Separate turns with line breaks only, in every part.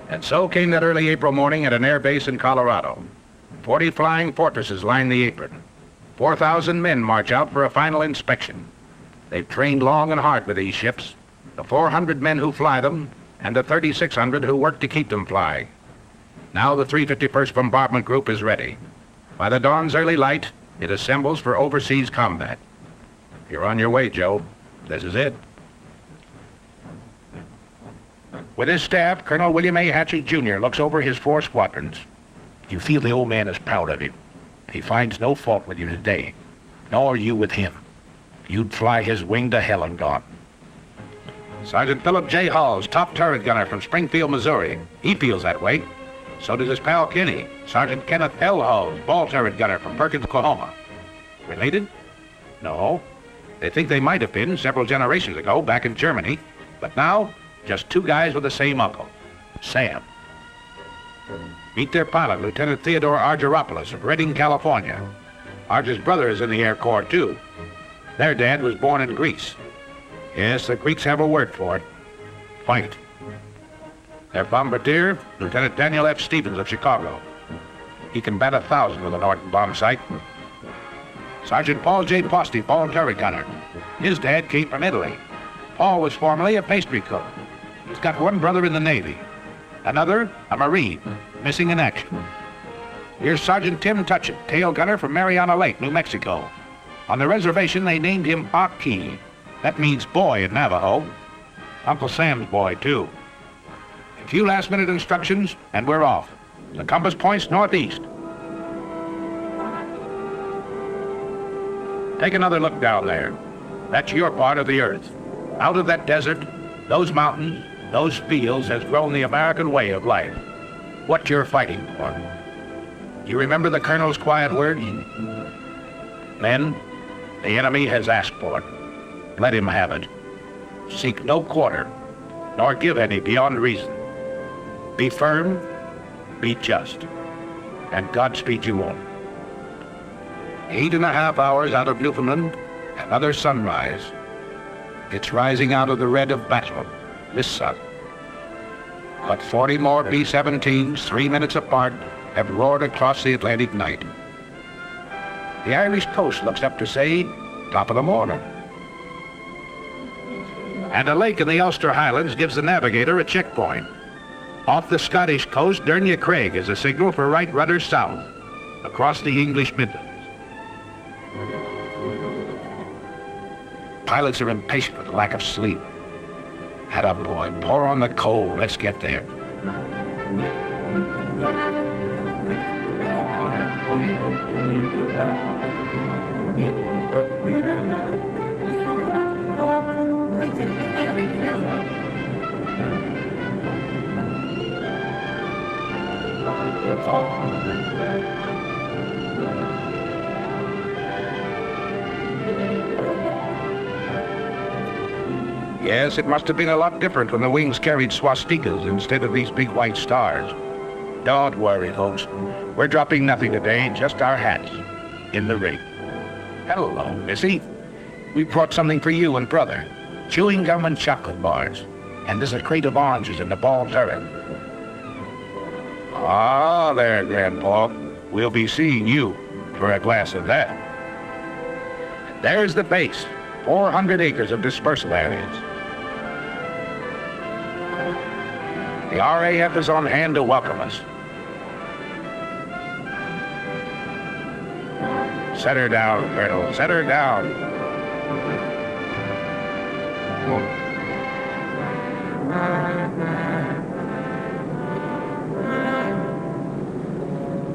And so came that early April morning at an air base in Colorado. 40 flying fortresses line the apron. 4,000 men march out for a final inspection. They've trained long and hard with these ships, the 400 men who fly them, and the 3,600 who work to keep them flying. Now the 351st Bombardment Group is ready. By the dawn's early light, it assembles for overseas combat. You're on your way, Joe. This is it. With his staff, Colonel William A. Hatchett, Jr. looks over his 4 squadrons. You feel the old man is proud of you. He finds no fault with you today, nor you with him. You'd fly his wing to hell and gone. Sergeant Philip J. Halls, top turret gunner from Springfield, Missouri. He feels that way. So does his pal Kenny, Sergeant Kenneth L. Halls, ball turret gunner from Perkins, Oklahoma. Related? No. They think they might have been several generations ago back in Germany, but now, just 2 guys with the same uncle, Sam. Meet their pilot, Lieutenant Theodore Argyropoulos of Redding, California. Argy's brother is in the Air Corps, too. Their dad was born in Greece. Yes, the Greeks have a word for it. Fight. Their bombardier, Lieutenant Daniel F. Stevens of Chicago. He can bat 1,000 with a Norton bomb sight. Sergeant Paul J. Posty, ball turret gunner. His dad came from Italy. Paul was formerly a pastry cook. He's got 1 brother in the Navy. Another, a Marine, missing in action. Here's Sergeant Tim Tutchett, tail gunner from Mariana Lake, New Mexico. On the reservation, they named him Aki. That means boy in Navajo. Uncle Sam's boy, too. A few last-minute instructions, and we're off. The compass points northeast. Take another look down there. That's your part of the earth. Out of that desert, those mountains, those fields has grown the American way of life. What you're fighting for. You remember the colonel's quiet words? Men, the enemy has asked for it. Let him have it. Seek no quarter, nor give any beyond reason. Be firm, be just, and Godspeed you all. 8.5 hours out of Newfoundland, another sunrise. It's rising out of the red of battle, this sun. But 40 more B-17s, 3 minutes apart, have roared across the Atlantic night. The Irish coast looks up to say, top of the morning. And a lake in the Ulster Highlands gives the navigator a checkpoint. Off the Scottish coast, Dernya Craig is a signal for right rudder south, across the English Midlands. Pilots are impatient with the lack of sleep. Atta boy, pour on the coal, let's get there. Yes, it must have been a lot different when the wings carried swastikas instead of these big white stars. Don't worry, folks. We're dropping nothing today, just our hats in the ring. Hello, Missy. We brought something for you and brother. Chewing gum and chocolate bars. And there's a crate of oranges in the ball turret. Ah, there, Grandpa. We'll be seeing you for a glass of that. There's the base. 400 acres of dispersal areas. The RAF is on hand to welcome us. Set her down, Colonel. Set her down.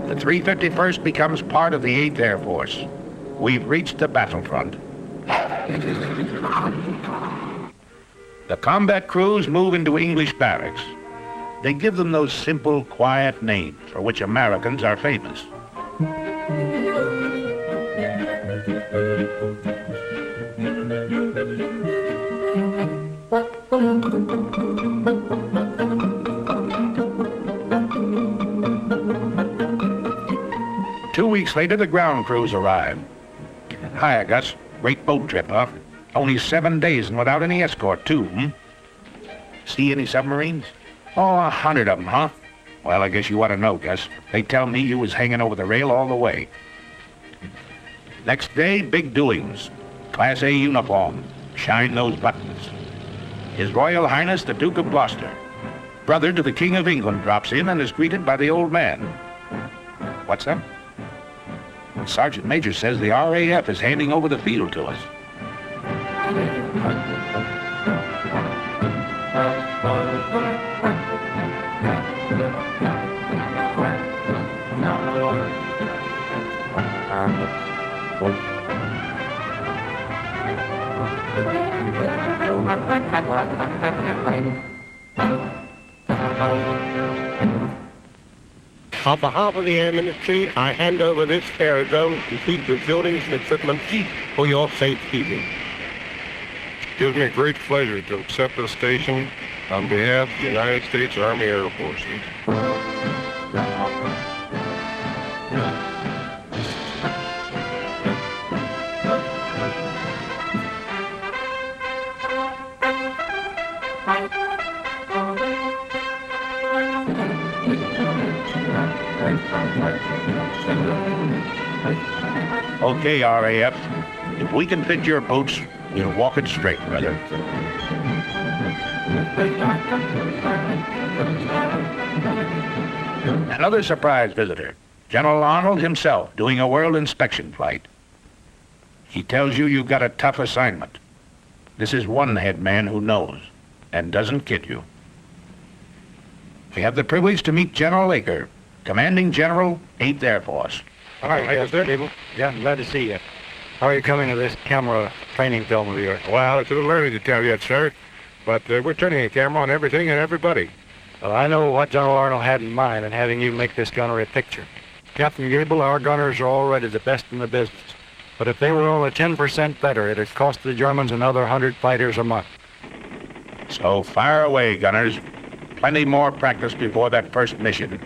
The 351st becomes part of the 8th Air Force. We've reached the battlefront. The combat crews move into English barracks. They give them those simple, quiet names for which Americans are famous. 2 weeks later, the ground crews arrived. Hiya, Gus. Great boat trip, huh? Only 7 days and without any escort, too, See any submarines? Oh, 100 of them, huh? Well, I guess you ought to know, Gus. They tell me you was hanging over the rail all the way. Next day, big doings. Class A uniform. Shine those buttons. His Royal Highness the Duke of Gloucester, brother to the King of England, drops in and is greeted by the old man. What's that? Sergeant Major says the RAF is handing over the field to us.
On behalf of the Air Ministry, I hand over this aerodrome complete with buildings and equipment for your safekeeping.
It gives me a great pleasure to accept this station on behalf of the United States Army Air Forces.
Okay, RAF. If we can fit your boots, we'll walk it straight, brother. Another surprise visitor. General Arnold himself doing a world inspection flight. He tells you you've got a tough assignment. This is one head man who knows and doesn't kid you. We have the privilege to meet General Aker, Commanding General, 8th Air Force.
Hi, yes, sir. Gable.
Yeah, I'm glad to see you. How are you coming to this camera training film of yours?
Well, it's a little early to tell yet, sir, but we're turning a camera on everything and everybody.
Well, I know what General Arnold had in mind in having you make this gunnery picture. Captain Gable, our gunners are already the best in the business. But if they were only 10% better, it'd cost the Germans another 100 fighters a month.
So fire away, gunners. Plenty more practice before that first mission.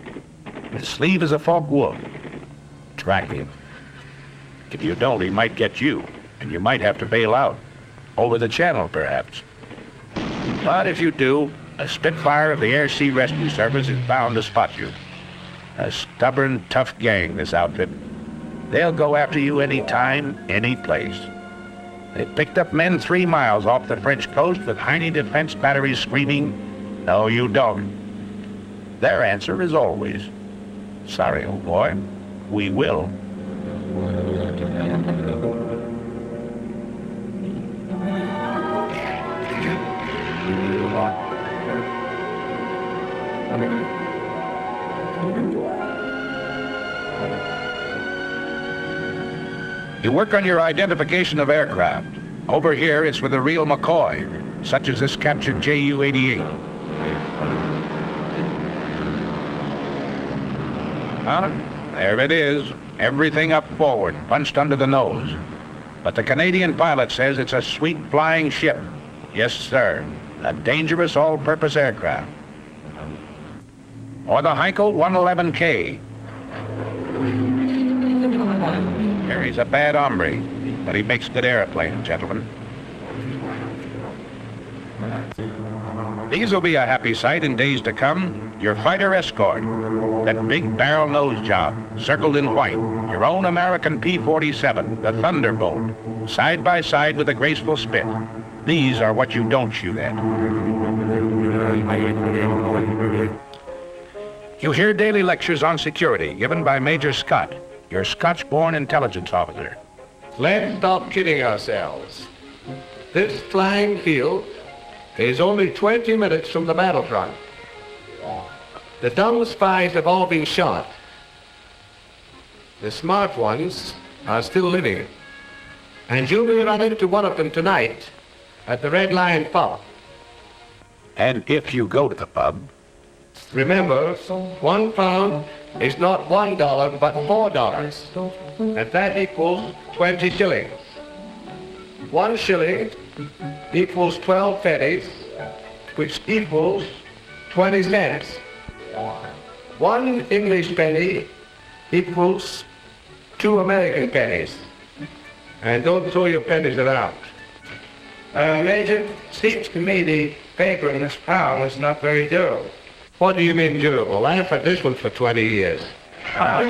His sleeve is a Falk wolf. Track him. If you don't, he might get you, and you might have to bail out. Over the channel, perhaps. But if you do, a Spitfire of the Air Sea Rescue Service is bound to spot you. A stubborn, tough gang, this outfit. They'll go after you any time, any place. They picked up men 3 miles off the French coast with Heine defense batteries screaming, "No, you don't." Their answer is always, "Sorry, old boy, we will." You work on your identification of aircraft. Over here, it's with a real McCoy, such as this captured Ju-88. There it is. Everything up forward, punched under the nose. But the Canadian pilot says it's a sweet flying ship. Yes, sir. A dangerous all-purpose aircraft. Or the Heinkel 111K. He's a bad hombre, but he makes good airplanes, gentlemen. These will be a happy sight in days to come. Your fighter escort, that big barrel nose job, circled in white, your own American P-47, the Thunderbolt, side by side with a graceful spit. These are what you don't shoot at. You hear daily lectures on security given by Major Scott. You're Scotch-born intelligence officer.
Let's stop kidding ourselves. This flying field is only 20 minutes from the battlefront. The dumb spies have all been shot. The smart ones are still living. And you'll be run into one of them tonight at the Red Lion pub.
And if you go to the pub,
Remember, 1 pound is not $1, but $4. And that equals 20 shillings. 1 shilling equals 12 pennies, which equals 20 cents. 1 English penny equals 2 American pennies. And don't throw your pennies around. Major, seems to me the paper in this pound is not very durable. What do you mean durable? I've had this one for 20 years.
what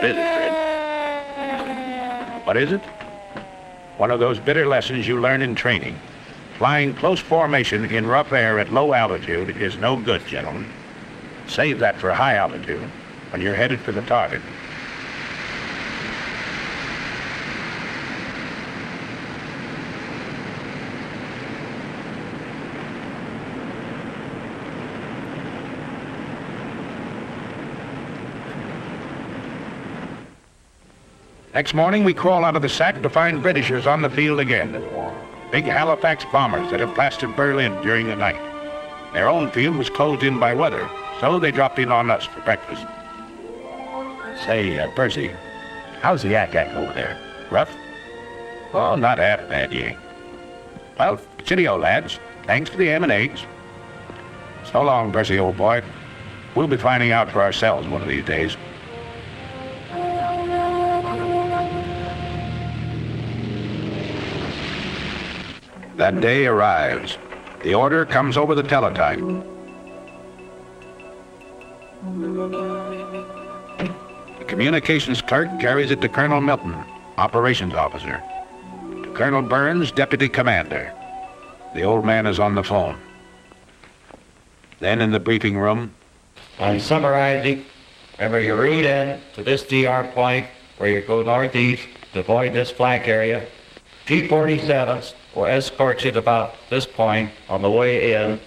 is it, Fred? What is it? One of those bitter lessons you learn in training. Flying close formation in rough air at low altitude is no good, gentlemen. Save that for high altitude when you're headed for the target. Next morning, we crawl out of the sack to find Britishers on the field again. Big Halifax bombers that had blasted Berlin during the night. Their own field was closed in by weather, so they dropped in on us for breakfast. Say, Percy, how's the yak-yak over there? Rough? Oh, not half bad, Yank. Well, cheerio, lads. Thanks for the ham and eggs. So long, Percy, old boy. We'll be finding out for ourselves one of these days. That day arrives. The order comes over the teletype. The communications clerk carries it to Colonel Milton, operations officer. To Colonel Burns, deputy commander. The old man is on the phone. Then in the briefing room,
I'm summarizing. Remember, you read in to this DR point where you go northeast to avoid this flak area. T-47s will escort you to about this point on the way in,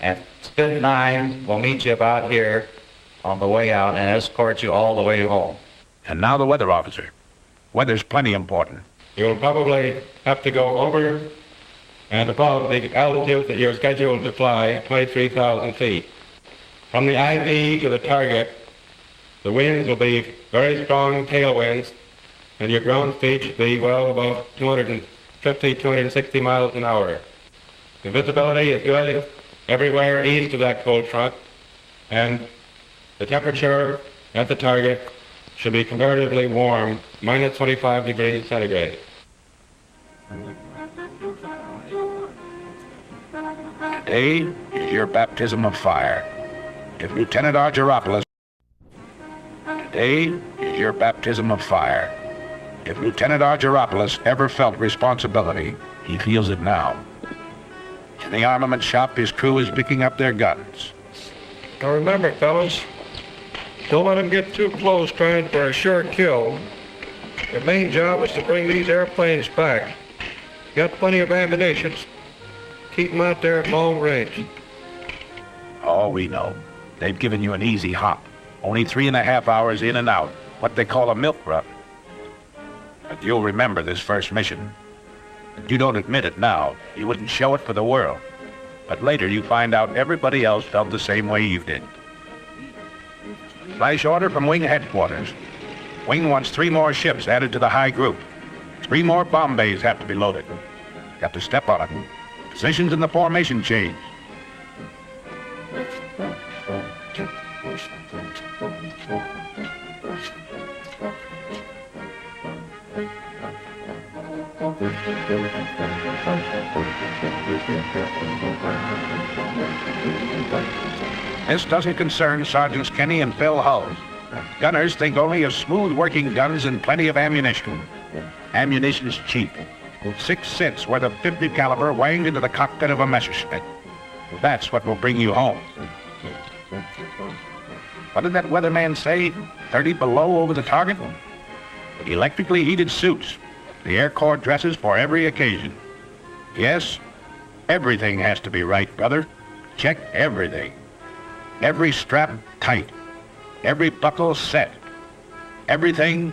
and Spit 9 will meet you about here on the way out and escort you all the way home.
and now the weather officer. Weather's plenty important.
You'll probably have to go over and above the altitude that you're scheduled to fly, 23,000 feet. From the IV to the target, the winds will be very strong tailwinds, and your ground speed should be well above 250, 260 miles an hour. The visibility is good everywhere east of that cold front, and the temperature at the target should be comparatively warm, minus 25 degrees centigrade.
Today is your baptism of fire. If Lieutenant Argyropoulos... Today is your baptism of fire. If Lieutenant Argyropoulos ever felt responsibility, he feels it now. In the armament shop, his crew is picking up their guns.
Now remember, fellas, don't let them get too close trying for a sure kill. Your main job is to bring these airplanes back. Got plenty of ammunition. Keep them out there at long range.
Oh, we know. They've given you an easy hop. Only 3.5 hours in and out. What they call a milk run. But you'll remember this first mission. You don't admit it now. You wouldn't show it for the world. But later you find out everybody else felt the same way you did. Flash order from Wing headquarters. Wing wants 3 more ships added to the high group. 3 more bomb bays have to be loaded. Got to step on it. Positions in the formation change. This doesn't concern Sergeants Kenny and Phil Hulls. Gunners think only of smooth working guns and plenty of ammunition. Ammunition's cheap. 6 cents worth of .50 caliber wanged into the cockpit of a Messerschmitt. That's what will bring you home. What did that weatherman say? 30 below over the target? Electrically heated suits. The Air Corps dresses for every occasion. Yes, everything has to be right, brother. Check everything. Every strap tight. Every buckle set. Everything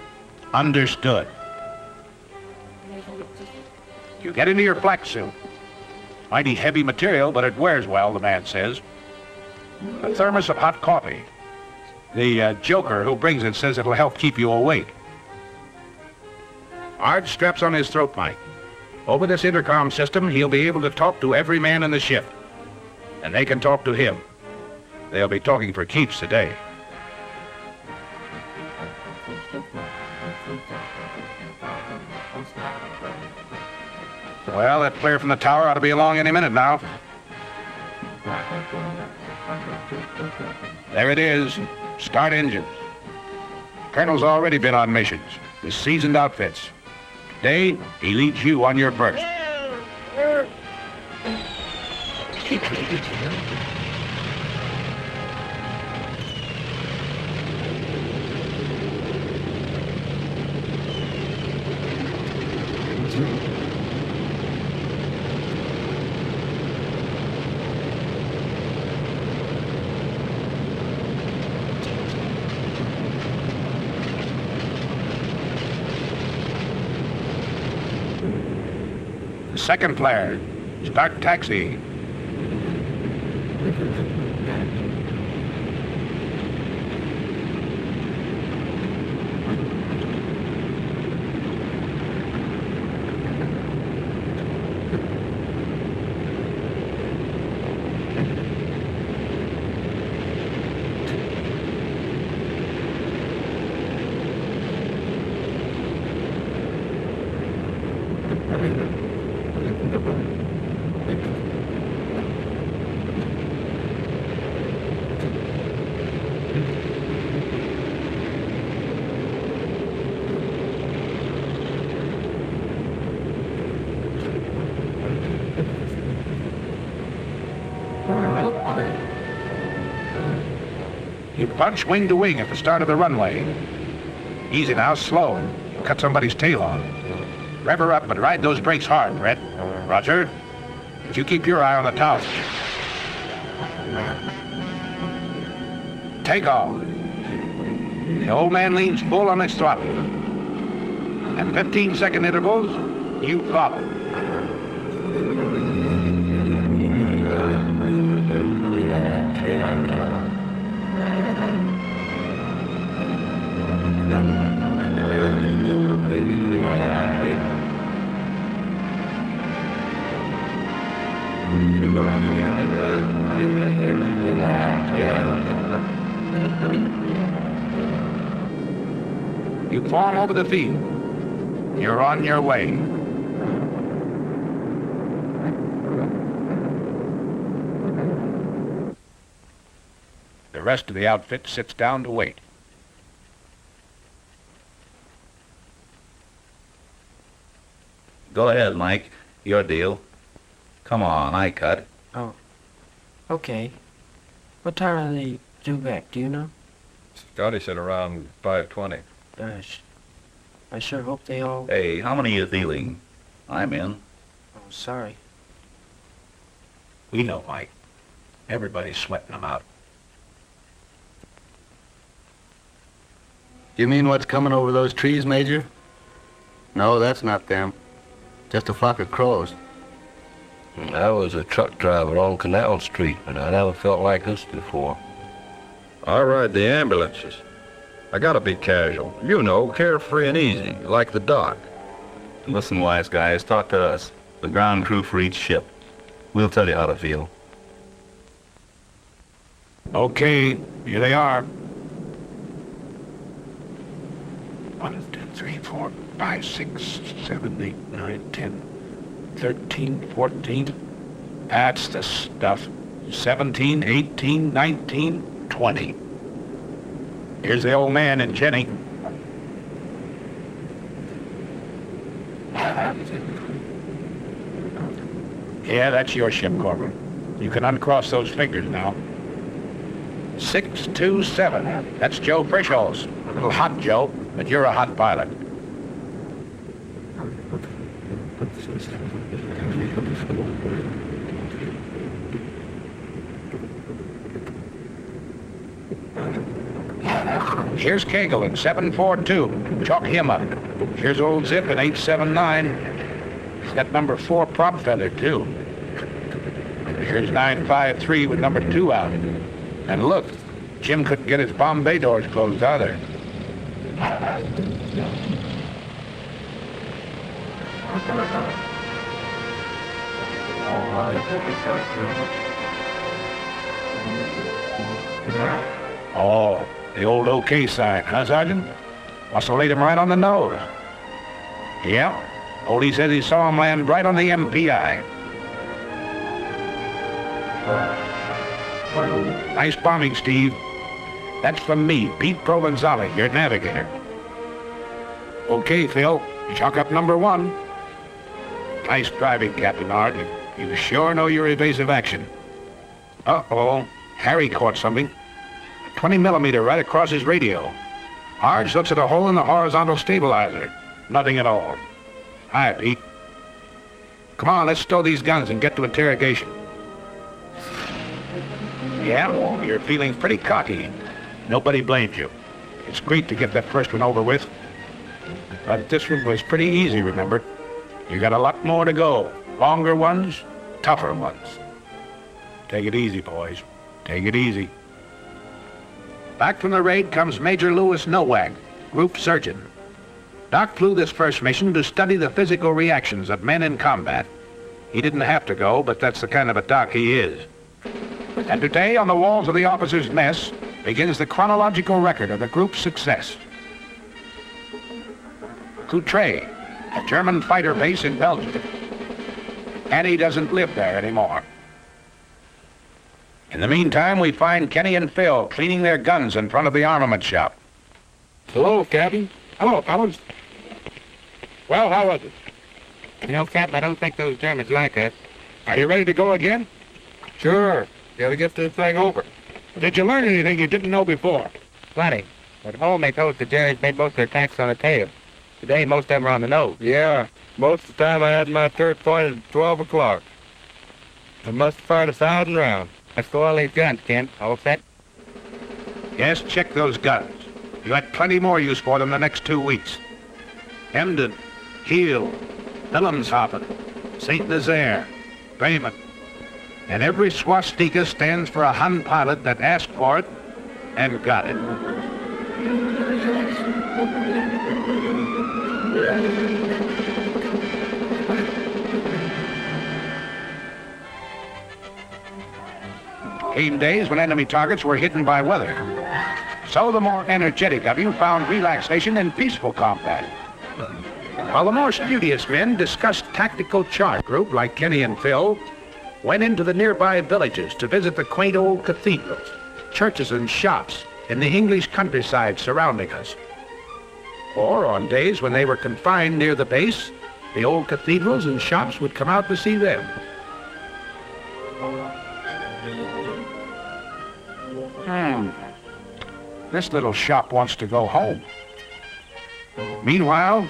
understood. You get into your black suit. Mighty heavy material, but it wears well, the man says. A thermos of hot coffee. The joker who brings it says it'll help keep you awake. Ard straps on his throat mic. Over this intercom system, he'll be able to talk to every man in the ship. And they can talk to him. They'll be talking for keeps today. Well, that flare from the tower ought to be along any minute now. There it is. Start engines. Colonel's already been on missions with seasoned outfits. Today, he leads you on your berth. Second flare. Start taxiing. You punch wing to wing at the start of the runway. Easy now, slow. You'll cut somebody's tail off. Rev her up, but ride those brakes hard, Brett. Roger. But you keep your eye on the tower. Take off. The old man leans full on his throttle. At 15-second intervals, you follow. You fall over the field. You're on your way. The rest of the outfit sits down to wait.
Go ahead, Mike. Your deal. Come on, I cut.
Oh, okay. What time are they due back, do you know?
Scotty said around 5:20.
Gosh, I sure hope they all...
Hey, how many are you dealing? I'm in.
Oh, sorry.
We know, Mike. Everybody's sweating them out.
You mean what's coming over those trees, Major? No, that's not them. Just a flock of crows.
I was a truck driver on Canal Street, and I never felt like this before.
I ride the ambulances. I gotta be casual. You know, carefree and easy, like the doc.
Listen, wise guys, talk to us. The ground crew for each ship. We'll tell you how to feel.
Okay, here they are. 1, 2, 3, 4, 5, 6, 7, 8, 9, 10, 13, 14. That's the stuff. 17, 18, 19, 20. Here's the old man and Jenny. Yeah, that's your ship, Corporal. You can uncross those fingers now. 627. That's Joe Frischholz. A little hot, Joe, but you're a hot pilot. Here's Gable in 742. Chalk him up. Here's old Zip in 879. He's got number 4 prop feather, too. Here's 953 with number 2 out. And look, Jim couldn't get his Bombay doors closed either. Oh, the old OK sign, huh, Sergeant? Must have laid him right on the nose. Yeah, Oldie says he saw him land right on the MPI. Nice bombing, Steve. That's from me, Pete Provenzali, your navigator. Okay, Phil, chalk up number 1. Nice driving, Captain Ard. You sure know your evasive action. Uh-oh, Harry caught something. 20 millimeter right across his radio. Arge looks at a hole in the horizontal stabilizer. Nothing at all. Hi, Pete. Come on, let's stow these guns and get to interrogation. Yeah, you're feeling pretty cocky. Nobody blames you. It's great to get that first one over with. But this one was pretty easy, remember? You got a lot more to go. Longer ones, tougher ones. Take it easy, boys. Take it easy. Back from the raid comes Major Louis Nowak, Group Surgeon. Doc flew this first mission to study the physical reactions of men in combat. He didn't have to go, but that's the kind of a doc he is. And today, on the walls of the officers' mess, begins the chronological record of the group's success. Coutray, a German fighter base in Belgium. Annie doesn't live there anymore. In the meantime, we find Kenny and Phil cleaning their guns in front of the armament shop.
Hello, Captain. Hello, fellas. Well, how was it?
You know, Captain, I don't think those Germans like us.
Are you ready to go again? Sure. Gotta get this thing over. Did you learn anything you didn't know before?
Plenty. At home, they told us the Germans made most of their attacks on the tail. Today, most of them are on the nose.
Yeah. Most of the time I had my third point at 12 o'clock. I must have fired 1,000 rounds.
Let's go all these guns, Ken. All set?
Yes, check those guns. You had plenty more use for them the next 2 weeks. Emden, Kiel, Wilhelmshaven, St. Nazaire, Bremen. And every swastika stands for a Hun pilot that asked for it and got it. Came days when enemy targets were hidden by weather. So the more energetic of you found relaxation in peaceful combat. While the more studious men discussed tactical chart group like Kenny and Phil, went into the nearby villages to visit the quaint old cathedrals, churches and shops in the English countryside surrounding us. Or on days when they were confined near the base, the old cathedrals and shops would come out to see them. This little shop wants to go home. Meanwhile,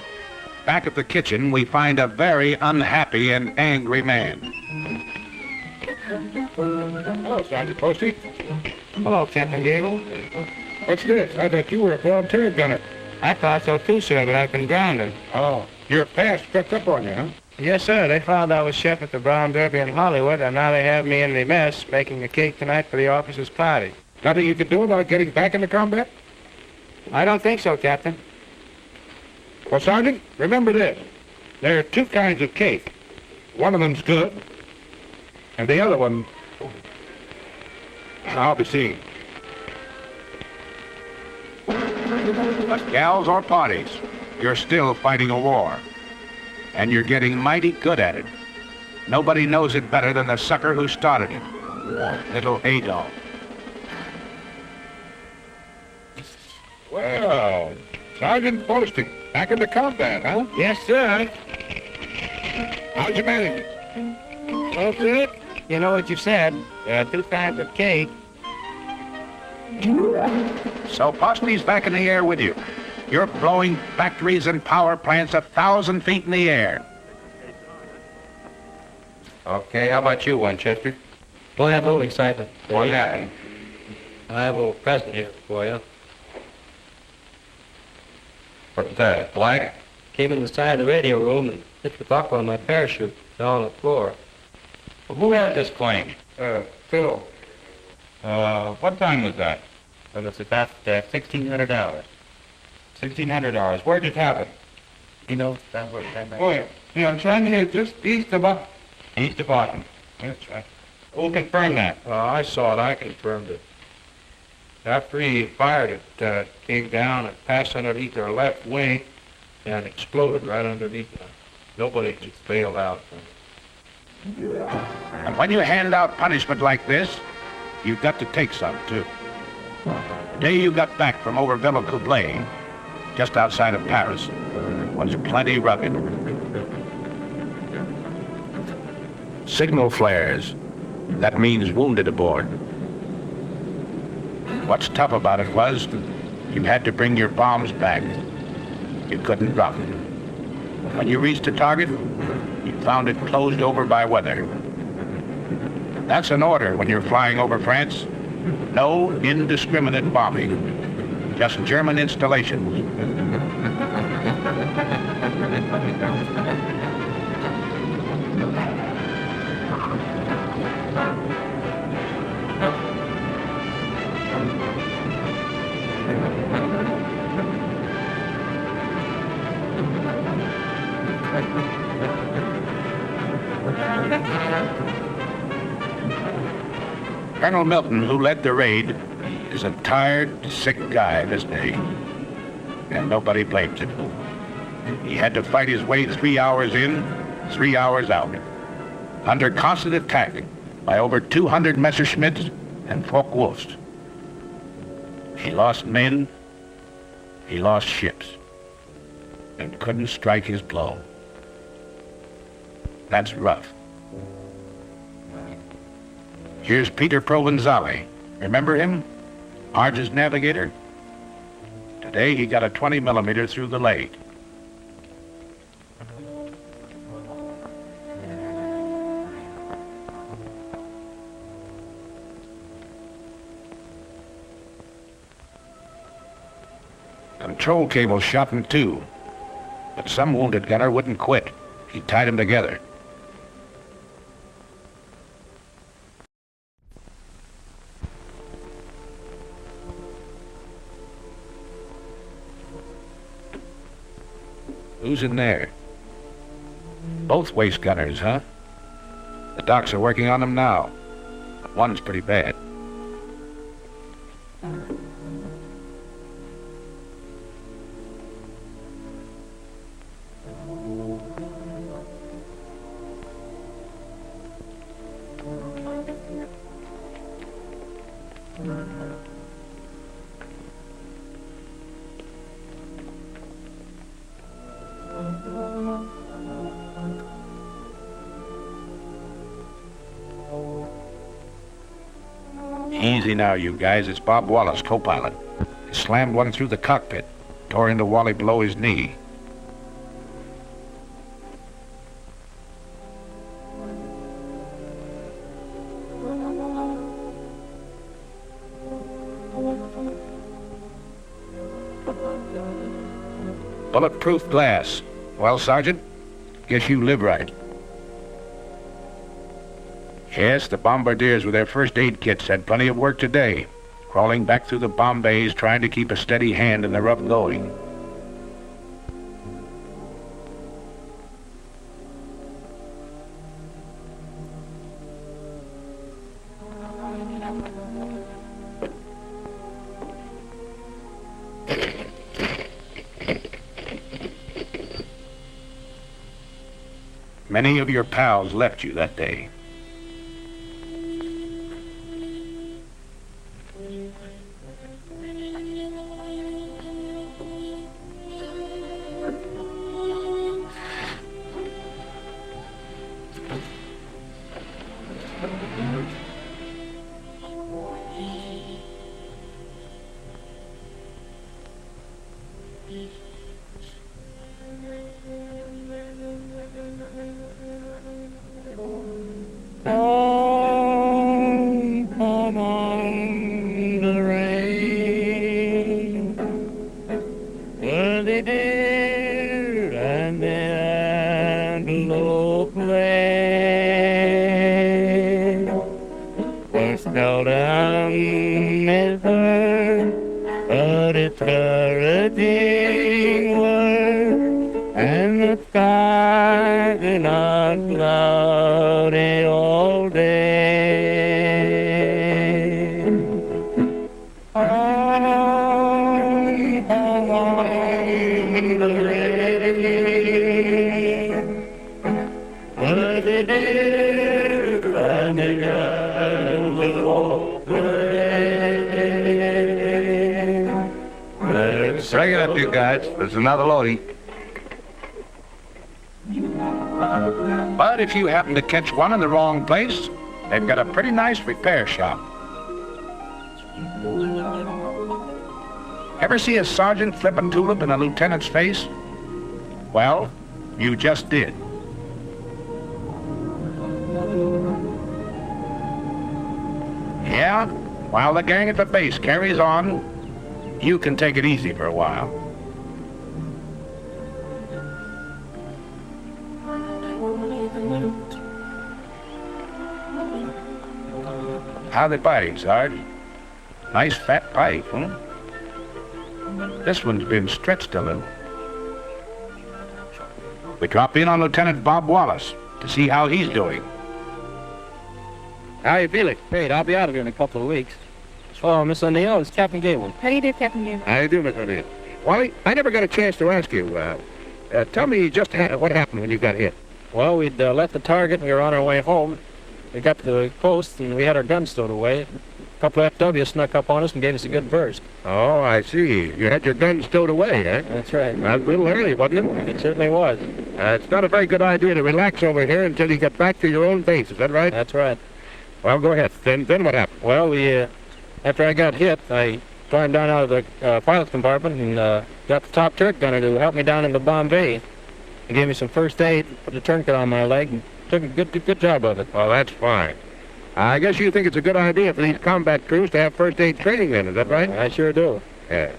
back at the kitchen, we find a very unhappy and angry man.
Hello, Sergeant Posty.
Hello, Captain Gable.
What's this? I thought you were a volunteer gunner.
I thought so too, sir, but I've been grounded.
Oh, your past crept up on you, huh?
Yes, sir. They found I was chef at the Brown Derby in Hollywood, and now they have me in the mess making a cake tonight for the officers' party.
Nothing you can do about getting back into combat?
I don't think so, Captain.
Well, Sergeant, remember this. There are 2 kinds of cake. One of them's good, and the other one, I'll be seeing.
But gals or parties, you're still fighting a war. And you're getting mighty good at it. Nobody knows it better than the sucker who started it. Little Adolf.
Well, Sergeant Posty, back into combat, huh?
Yes, sir.
How'd you manage it?
Well, sir, You know what you said? 2 times a cake.
So Postny's back in the air with you. You're blowing factories and power plants 1,000 feet in the air.
Okay, how about you, Winchester?
Boy, I'm a little excited.
What happened?
I have a little present here for you.
What's that, black?
Came in the side of the radio room and hit the buckle on my parachute down on the floor.
Well, who had this plane?
Phil.
What time was that?
It was about $1,600.
$1,600. Where'd it happen?
You know, that was that.
Boy, I'm trying to hit just east of us.
East of Boston. That's right. Who confirmed that?
I saw it. I confirmed it. After he fired it, came down and passed underneath their left wing and exploded right underneath them. Nobody just bailed out.
And when you hand out punishment like this, you've got to take some, too. The day you got back from over Villa-Coublay, just outside of Paris, was plenty rugged. Signal flares. That means wounded aboard. What's tough about it was you had to bring your bombs back. You couldn't drop it. When you reached the target, you found it closed over by weather. That's an order when you're flying over France. No indiscriminate bombing. Just German installations. Colonel Milton, who led the raid, is a tired, sick guy this day, and nobody blames him. He had to fight his way 3 hours in, 3 hours out, under constant attack by over 200 Messerschmitts and Focke-Wulfs. He lost men, he lost ships, and couldn't strike his blow. That's rough. Here's Peter Provenzale. Remember him? Arge's navigator? Today he got a 20 millimeter through the leg. Control cable shot in two, but some wounded gunner wouldn't quit. He tied them together. Who's in there? Both waist gunners, huh? The docs are working on them now. One's pretty bad. Easy now, you guys. It's Bob Wallace, co-pilot. He slammed one through the cockpit, tore into Wally below his knee. Bulletproof glass. Well, Sergeant, guess you live right. Yes, the bombardiers with their first aid kits had plenty of work today, crawling back through the bomb bays, trying to keep a steady hand in the rough going. Many of your pals left you that day.
Oh, come on the rain, were the deer and the antelope lay, were still down his herd, but it's hurricane word, and the skies are not cloudy all day. On the rain, but the deer and the antelope lay.
Bring it up, you guys. There's another loading. But if you happen to catch one in the wrong place, they've got a pretty nice repair shop. Ever see a sergeant flip a tulip in a lieutenant's face? Well, you just did. Yeah, while the gang at the base carries on, you can take it easy for a while. How they biting, Sarge? Nice fat pipe, huh? This one's been stretched a little. We drop in on Lieutenant Bob Wallace to see how he's doing.
How you feeling?
Great, I'll be out of here in a couple of weeks. Oh, Miss O'Neill, it's Captain Gable.
How do you do, Captain Gable?
How you do, Miss O'Neill? Wally, I never got a chance to ask you. Tell me just what happened when you got hit.
Well, we'd left the target and we were on our way home. We got to the post and we had our guns stowed away. A couple of FWs snuck up on us and gave us a good burst.
Oh, I see. You had your gun stowed away, eh?
That's right.
That's a little early, wasn't it?
It certainly was.
It's not a very good idea to relax over here until you get back to your own base. Is that right?
That's right.
Well, go ahead. Then what happened?
Well, after I got hit, I climbed down out of the pilot's compartment and got the top turret gunner to help me down into Bombay. He gave me some first aid, put a tourniquet on my leg, and took a good job of it.
Well, that's fine. I guess you think it's a good idea for these combat crews to have first aid training then, is that right?
I sure do.
Yeah.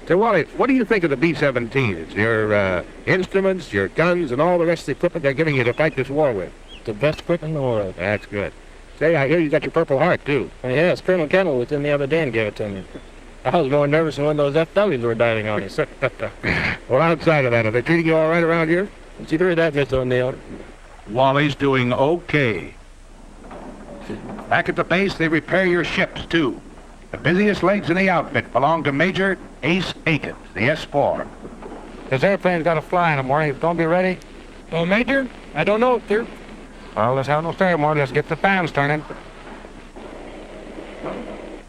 So, Wally, what do you think of the B-17s? Your instruments, your guns, and all the rest of the equipment they're giving you to fight this war with?
The best equipment in the world.
That's good. Say, I hear you got your Purple Heart, too.
Yes, Colonel Kendall was in the other day and gave it to me. I was more nervous than when those FWs were diving on us.
Well, outside of that, are they treating you all right around here?
Did you hear that, Miss O'Neill?
Wally's doing okay. Back at the base, they repair your ships, too. The busiest legs in the outfit belong to Major Ace Aikens, the S-4.
This airplane's got to fly in the morning. Don't be ready.
Oh, Major? I don't know, sir.
Well, let's have no ceremony. Let's get the fans turning.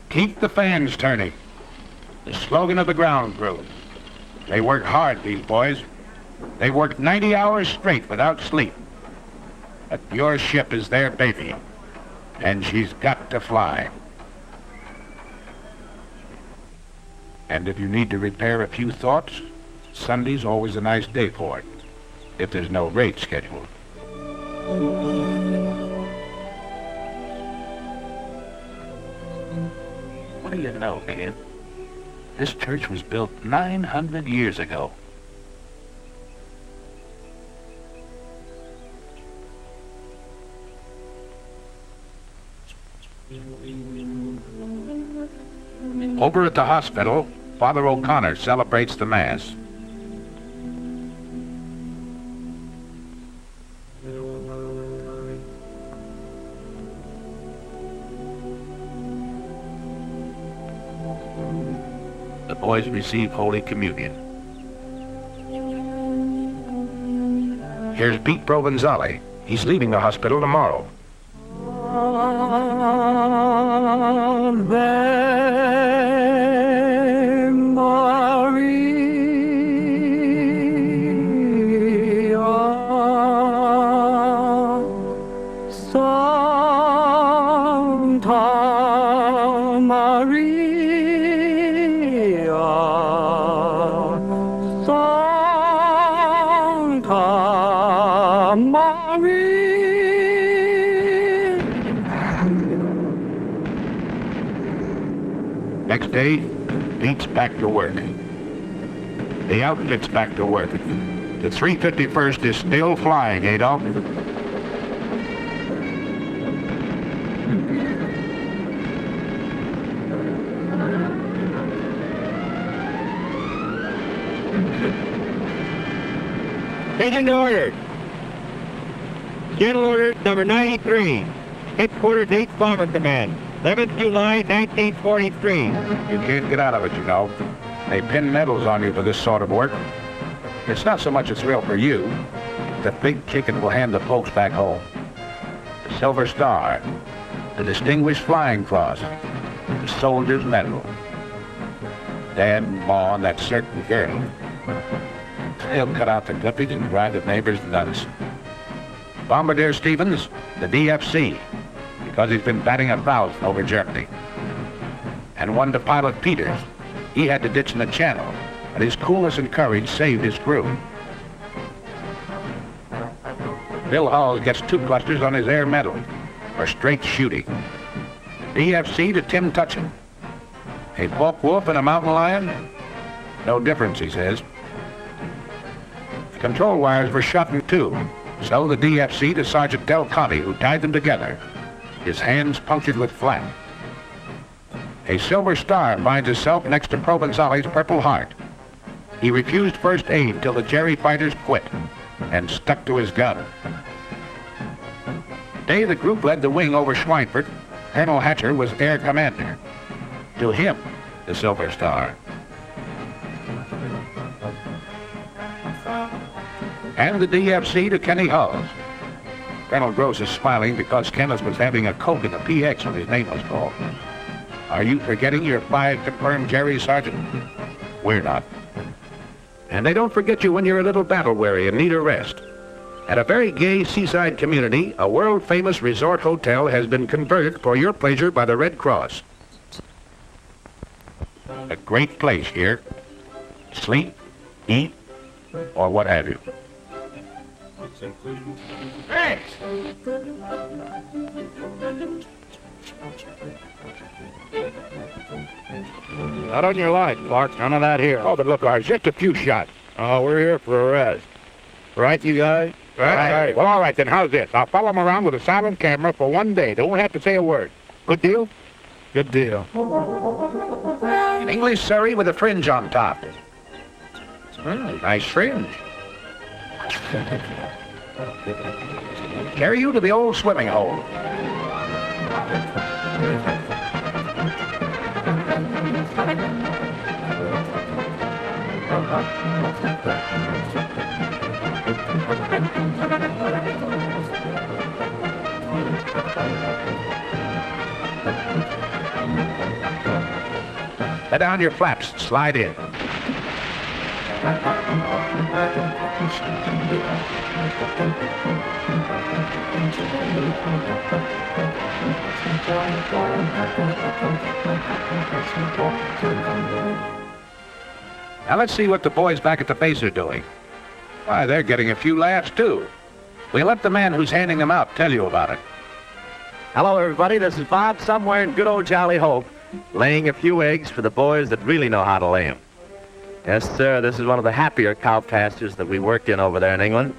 Keep the fans turning. The slogan of the ground crew. They work hard, these boys. They work 90 hours straight without sleep. But your ship is their baby, and she's got to fly. And if you need to repair a few thoughts, Sunday's always a nice day for it, if there's no raid scheduled. What do you know, kid? This church was built 900 years ago. Over at the hospital, Father O'Connor celebrates the Mass. The boys receive Holy Communion. Here's Pete Provenzale. He's leaving the hospital tomorrow. Next day, Pete's back to work. The outfit's back to work. The 351st is still flying, Adolf.
Agent ordered. General order number 93. Headquarters 8th Bomber Command. 11th July, 1943.
You can't get out of it, you know. They pin medals on you for this sort of work. It's not so much a thrill for you. It's a big kick it will hand the folks back home. The Silver Star, the Distinguished Flying Cross, the Soldier's Medal. Dad and Ma and that certain girl. They'll cut out the guppies and drive the neighbors nuts. Bombardier Stevens, the DFC, because he's been batting 1,000 over Germany. And one to Pilot Peters. He had to ditch in the channel, but his coolness and courage saved his crew. Bill Hall gets 2 clusters on his Air Medal for straight shooting. DFC to Tim Tutchin. A Focke-Wulf and a mountain lion? No difference, he says. Control wires were shot in 2, so the DFC to Sergeant Del Conte, who tied them together, his hands punctured with flak. A Silver Star finds itself next to Provenzali's Purple Heart. He refused first aid till the Jerry fighters quit and stuck to his gun. Day the group led the wing over Schweinfurt, Colonel Hatcher was air commander. To him, the Silver Star. And the DFC to Kenny Hulls. Colonel Gross is smiling because Kenneth was having a Coke in the PX when his name was called. Are you forgetting your 5 confirmed Jerry, Sergeant? We're not. And they don't forget you when you're a little battle-weary and need a rest. At a very gay seaside community, a world-famous resort hotel has been converted for your pleasure by the Red Cross. A great place here. Sleep, eat, or what have you.
Thanks. Not on your life, Clark. None of that here.
Oh, but look, ours, just a few shots.
Oh, we're here for a rest. Right, you guys?
Right. Well, all right, then, how's this? I'll follow them around with a silent camera for 1 day. They won't have to say a word. Good deal?
Good deal.
An English Surrey with a fringe on top. Nice fringe. Carry you to the old swimming hole. Let down your flaps, slide in. Now let's see what the boys back at the base are doing. Why, they're getting a few laughs too. We'll let the man who's handing them out tell you about it.
Hello, everybody. This is Bob, somewhere in good old Jolly Hope, laying a few eggs for the boys that really know how to lay them. Yes, sir, this is one of the happier cow pastures that we worked in over there in England.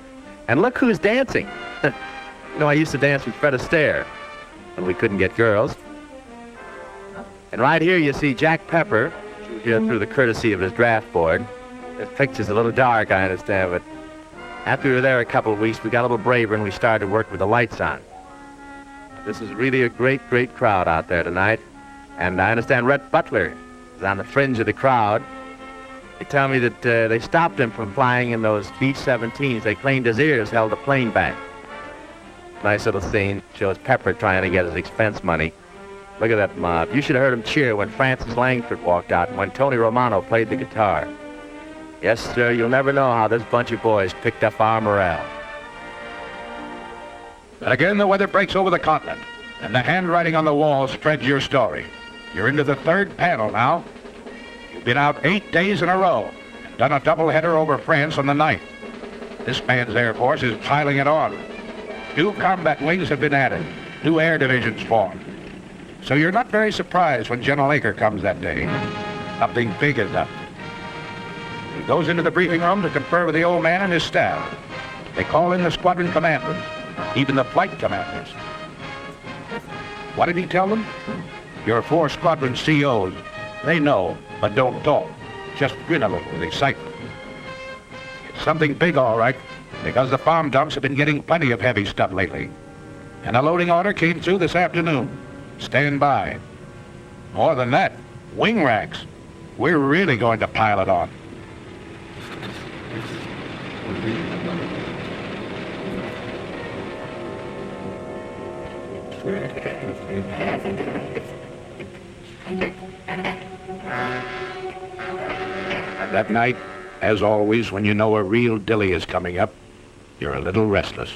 And look who's dancing. You know, I used to dance with Fred Astaire when we couldn't get girls. And right here you see Jack Pepper, here through the courtesy of his draft board. This picture's a little dark, I understand, but after we were there a couple of weeks, we got a little braver and we started to work with the lights on. This is really a great, great crowd out there tonight. And I understand Rhett Butler is on the fringe of the crowd. They tell me that they stopped him from flying in those B-17s. They claimed his ears held the plane back. Nice little scene. Shows Pepper trying to get his expense money. Look at that mob. You should have heard him cheer when Francis Langford walked out and when Tony Romano played the guitar. Yes, sir, you'll never know how this bunch of boys picked up our morale.
And again, the weather breaks over the continent, and the handwriting on the wall spreads your story. You're into the 3rd panel now. You've been out 8 days in a row and done a doubleheader over France on the 9th. This man's Air Force is piling it on. 2 combat wings have been added. 2 air divisions formed. So you're not very surprised when General Aker comes that day. Something big is up. He goes into the briefing room to confer with the old man and his staff. They call in the squadron commanders, even the flight commanders. What did he tell them? Your 4 squadron COs. They know, but don't talk. Just grin a little with excitement. It's something big, all right, because the farm dumps have been getting plenty of heavy stuff lately. And a loading order came through this afternoon. Stand by. More than that, wing racks. We're really going to pile it on. That night, as always, when you know a real dilly is coming up, you're a little restless.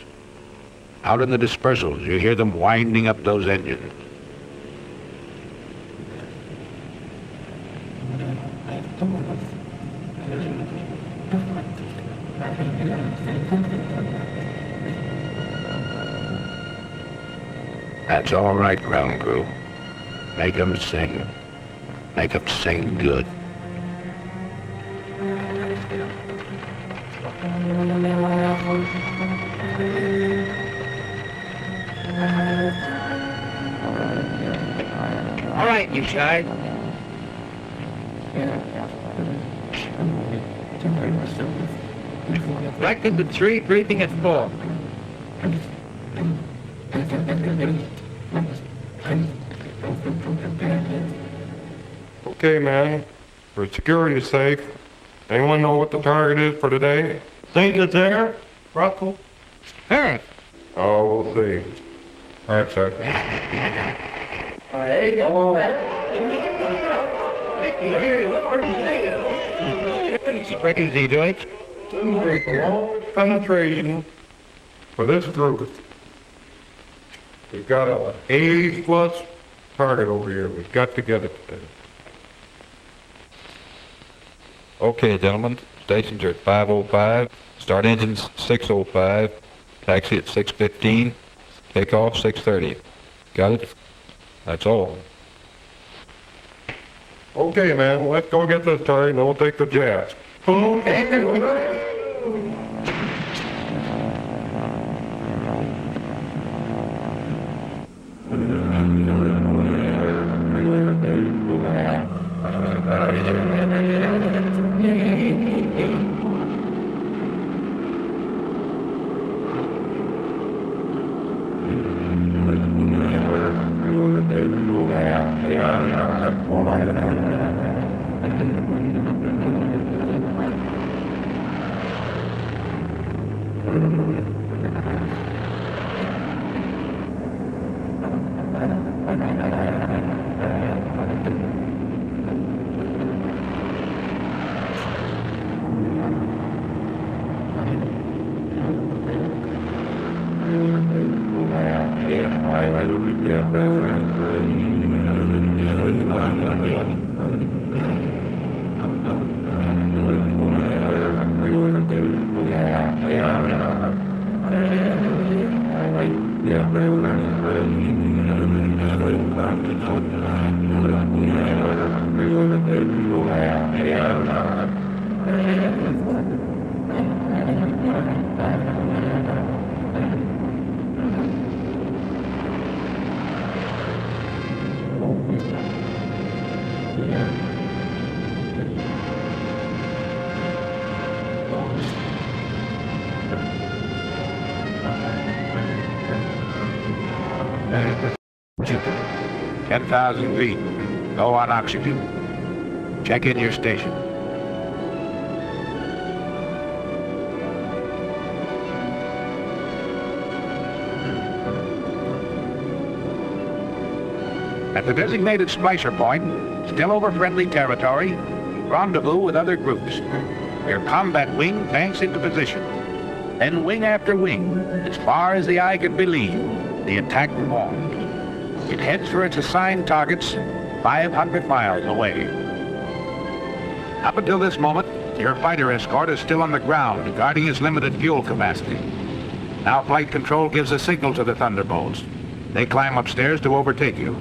Out in the dispersals, you hear them winding up those engines. That's all right, ground crew. Make 'em sing. Make 'em sing good.
All right, you guys. Selected the 3, briefing at 4.
Okay, man. For security's sake, anyone know what the target is for today?
Think it's there, Russell?
Harris.
Oh, we'll see. All right, sir.
What is he doing?
Penetration for this group. We've got a A+ target over here. We've got to get it today.
Okay, gentlemen. Stations are at 5:05. Start engines 6:05. Taxi at 6:15. Takeoff 6:30. Got it? That's all.
Okay, man. Let's go get this target and then we'll take the jazz.
Oxygen. 10,000 feet. Low on oxygen. Check in your station. At the designated splicer point, still over friendly territory, rendezvous with other groups. Your combat wing tanks into position. Then wing after wing, as far as the eye can believe, the attack forms. It heads for its assigned targets 500 miles away. Up until this moment, your fighter escort is still on the ground, guarding its limited fuel capacity. Now flight control gives a signal to the Thunderbolts. They climb upstairs to overtake you.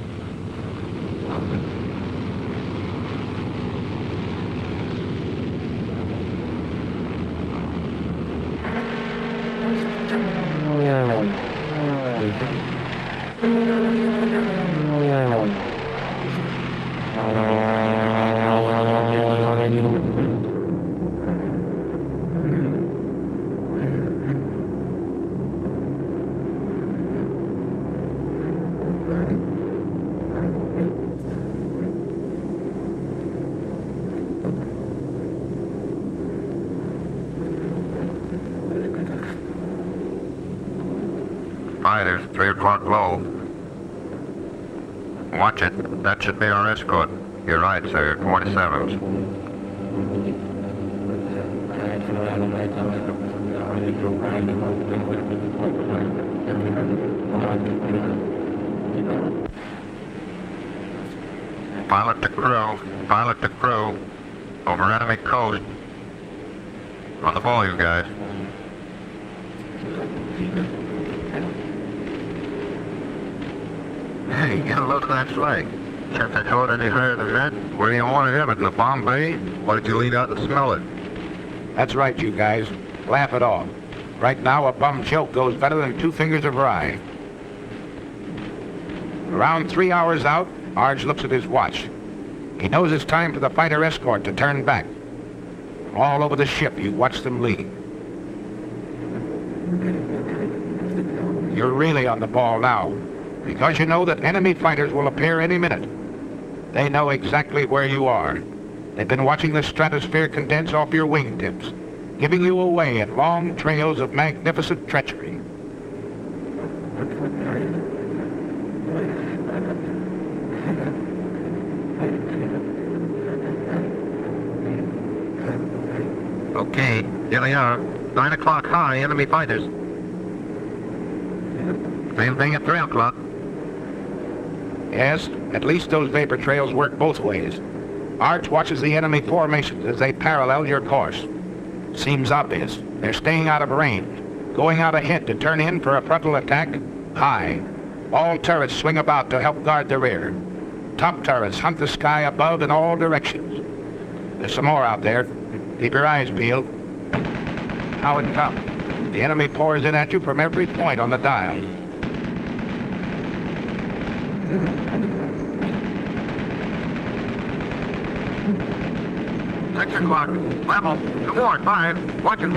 fighters, 3 o'clock low. Watch it. That should be our escort. You're right, sir. 47s. Pilot to crew. Pilot to crew. Over enemy coast. On the ball, you guys. Hey, get a look at that flag. Can't that hold any higher than that? Where do you want to have it? In the bomb bay? Why did you lean out and smell it?
That's right, you guys. Laugh it off. Right now, a bum choke goes better than 2 fingers of rye. Around 3 hours out, Arge looks at his watch. He knows it's time for the fighter escort to turn back. All over the ship, you watch them leave. You're really on the ball now, because you know that enemy fighters will appear any minute. They know exactly where you are. They've been watching the stratosphere condense off your wingtips, giving you away in long trails of magnificent treachery.
Okay, here they are. 9 o'clock high, enemy fighters. Same thing at 3 o'clock.
Yes, at least those vapor trails work both ways. Arch watches the enemy formations as they parallel your course. Seems obvious. They're staying out of range, going out ahead to turn in for a frontal attack high. All turrets swing about to help guard the rear. Top turrets hunt the sky above in all directions. There's some more out there. Keep your eyes peeled. Now it comes. The enemy pours in at you from every point on the dial.
Six o'clock. Level. Come on, 5. Watch it.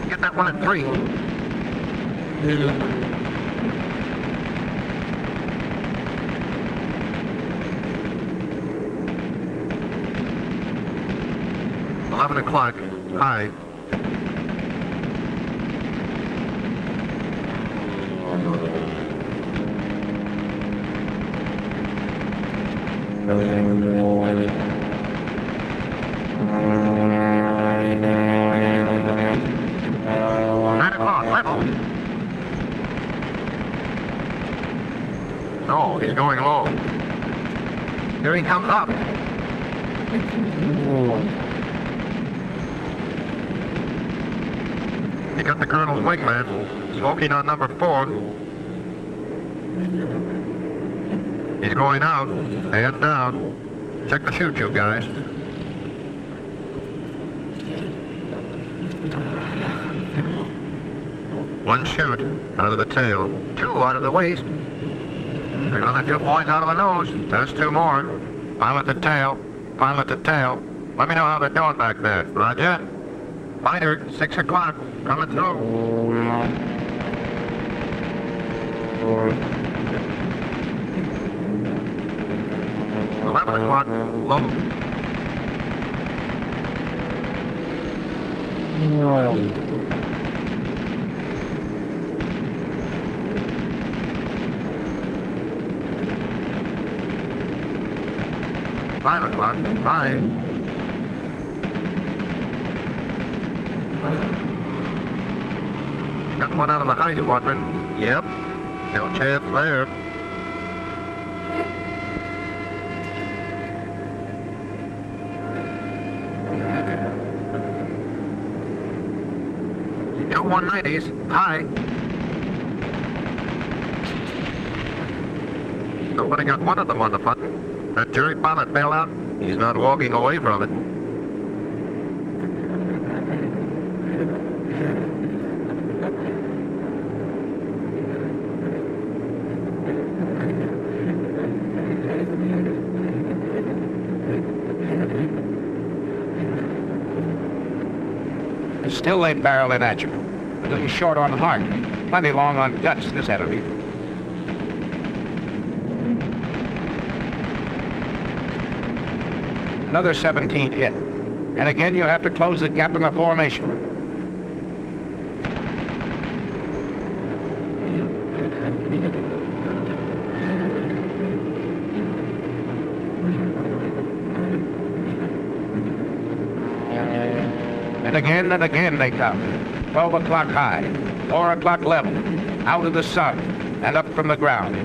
Get that one at 3. $11 o'clock. High. No, he's going low. Here he comes up. You got the colonel's wingman, smoking on number 4. He's going out, head down. Check the chute, you guys. One chute out of the tail, 2 out of the waist. Another 2 points out of the nose. There's 2 more. Pilot the tail. Pilot the tail. Let me know how they're doing back there. Roger. Fighter, 6 o'clock. Coming through. 11 o'clock. Low. $5 o'clock. High. Got one out of the high quadrant. Yep. No chance there. Two 190s. High. Nobody got one of them on the button. That jury pilot bailed out. He's not walking away from it.
Still they barrel in at you. A little short on heart, plenty long on guts, this enemy. Another 17 hit. And again, you have to close the gap in the formation. And again they come. 12 o'clock high, 4 o'clock level, out of the sun, and up from the ground.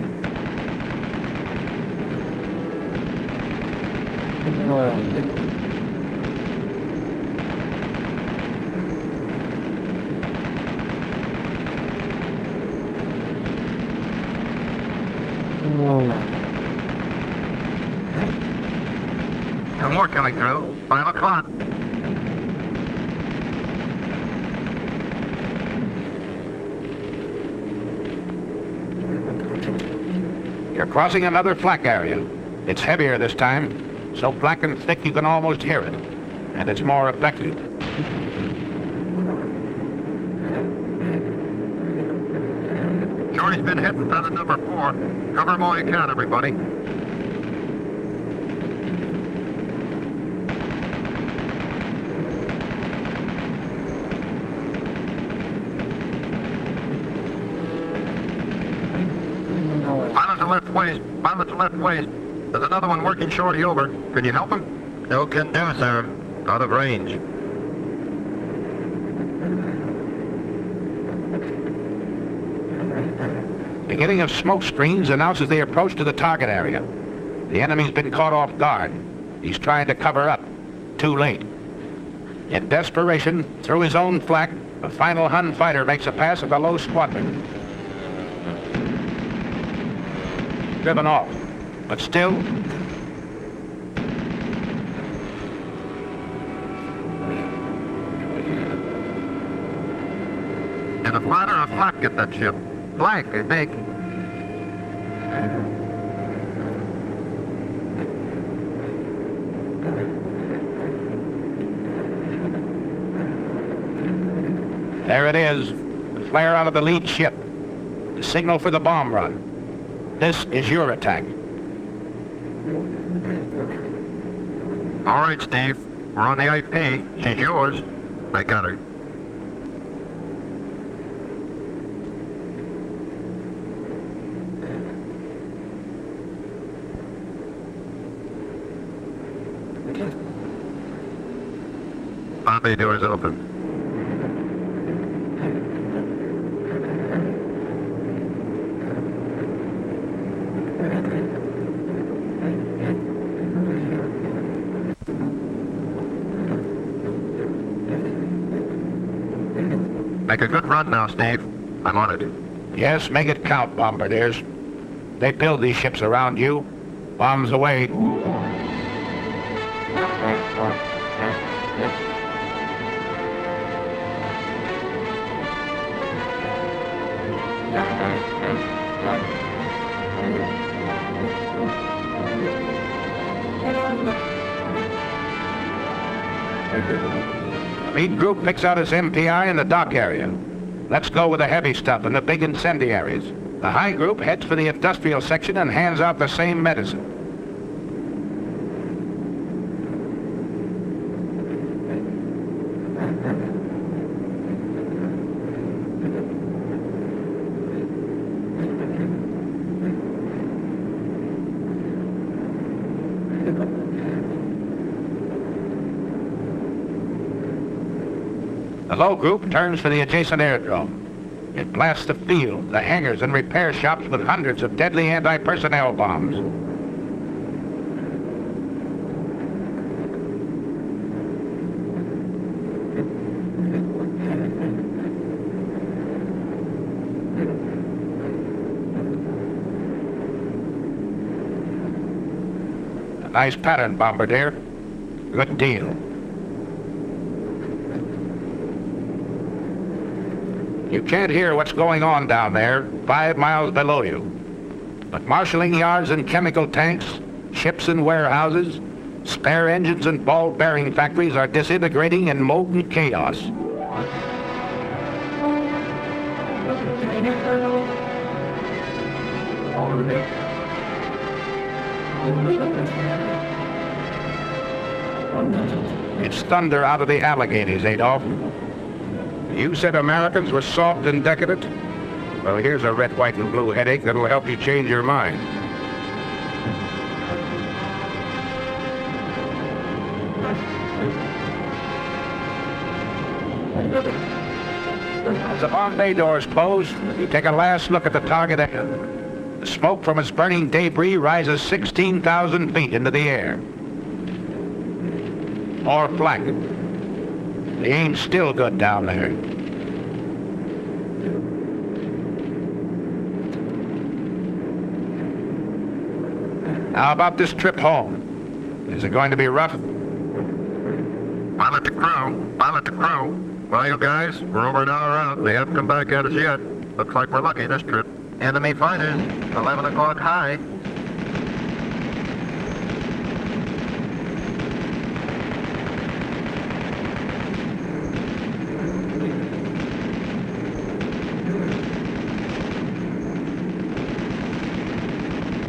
No more coming through. 5 o'clock.
You're crossing another flak area. It's heavier this time, so black and thick you can almost hear it, and it's more effective.
Shorty's been hit in feather number 4. Cover them all you can, everybody. Left waist, pilot to left waist. There's another one working Shorty over. Can you help him? No can do, sir. Out of range.
Beginning of smoke screens announces the approach to the target area. The enemy's been caught off guard. He's trying to cover up. Too late. In desperation, through his own flak, the final Hun fighter makes a pass at the low squadron. Driven off, but still.
And a flat or a flak get that ship? Flak, I think.
There it is, the flare out of the lead ship. The signal for the bomb run. This is your attack.
All right, Steve. We're on the IP. She's yours. I got her. Bomb doors open. Make a good run now, Steve. I'm on it.
Yes, make it count, bombardiers. They build these ships around you. Bombs away. Lead group picks out his MPI in the dock area. Let's go with the heavy stuff and the big incendiaries. The high group heads for the industrial section and hands out the same medicine. The low group turns for the adjacent airdrome. It blasts the field, the hangars, and repair shops with hundreds of deadly anti-personnel bombs. A nice pattern, bombardier. Good deal. You can't hear what's going on down there, 5 miles below you. But marshalling yards and chemical tanks, ships and warehouses, spare engines and ball bearing factories are disintegrating in molten chaos. It's thunder out of the Alleghenies, Adolf. You said Americans were soft and decadent? Well, here's a red, white, and blue headache that'll help you change your mind. As the bomb bay doors close, you take a last look at the target ahead. The smoke from its burning debris rises 16,000 feet into the air. More flak. The aim's still good down there. How about this trip home? Is it going to be rough?
Pilot to crew. Pilot to crew. Well, you guys, we're over an hour out. They haven't come back at us yet. Looks like we're lucky this trip. Enemy fighters, 11 o'clock high.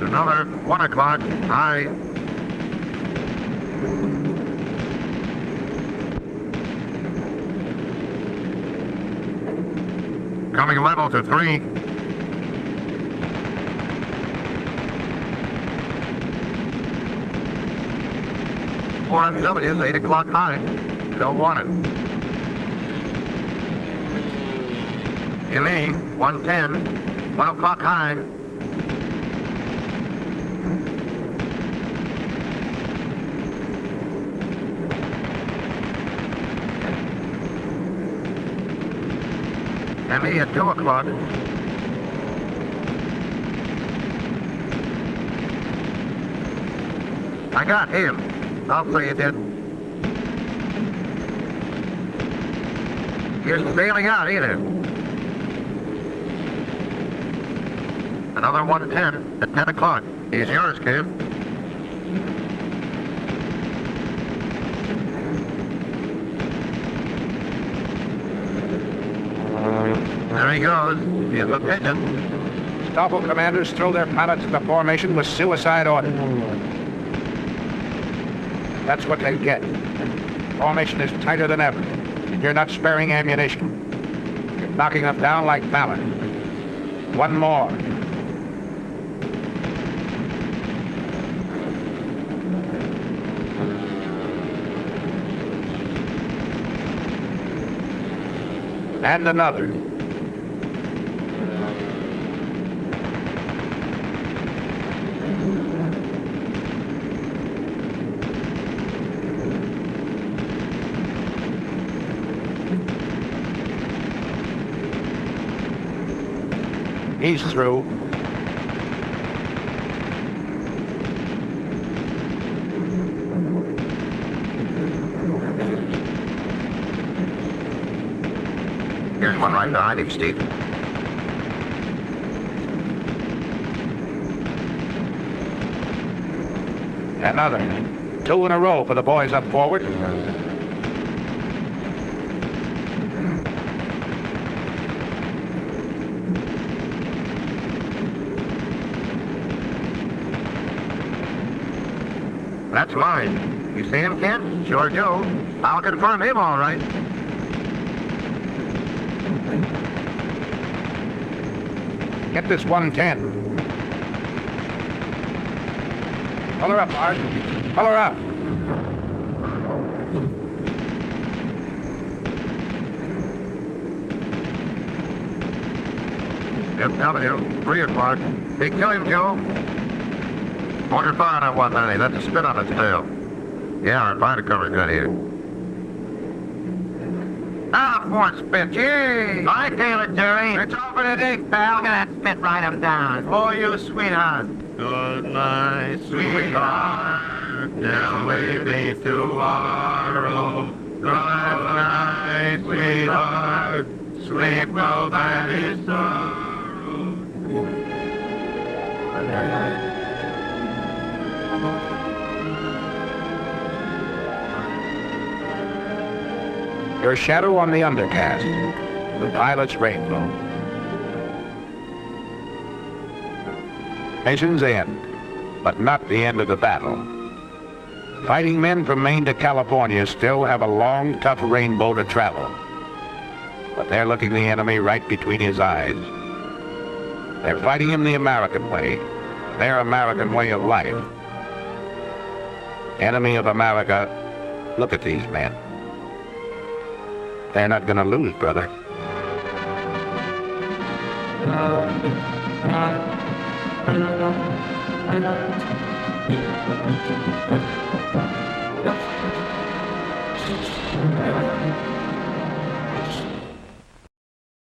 Another 1 o'clock high. Coming level to 3. Four MWs, 8 o'clock high. Don't want it. Elaine, 110, 1 o'clock high. ME at 2 o'clock. I got him. I'll say you did. He isn't bailing out either. Another 110 at 10 o'clock. He's yours, kid. There he goes. He's a pigeon.
Stoffel commanders throw their pilots into formation with suicide orders. That's what they get. Formation is tighter than ever. You're not sparing ammunition. You're knocking them down like valor. One more. And another. He's through.
Here's one right behind him, Steve.
Another. 2 in a row for the boys up forward.
That's mine. You see him, Ken? Sure do. I'll confirm him, all right.
Get this 110. Pull her up, Art. Pull her up.
FW, 3 o'clock. Hey, kill him, Joe. Quarter fire on that 190. That's a spit on its tail. Yeah, our fighter cover's good here. Ah, 4 spit. Gee! I tail it, Jerry. It's over the dig, pal. Look at that spit right him down. Oh, you sweetheart. Good night, sweetheart. Now maybe tomorrow. Good night, sweetheart. Sleep well, that is sorrow.
Your shadow on the undercast. The pilot's rainbow. Mission's end, but not the end of the battle. Fighting men from Maine to California still have a long, tough rainbow to travel. But they're looking the enemy right between his eyes. They're fighting him the American way, their American way of life. Enemy of America, look at these men. They're not gonna lose, brother.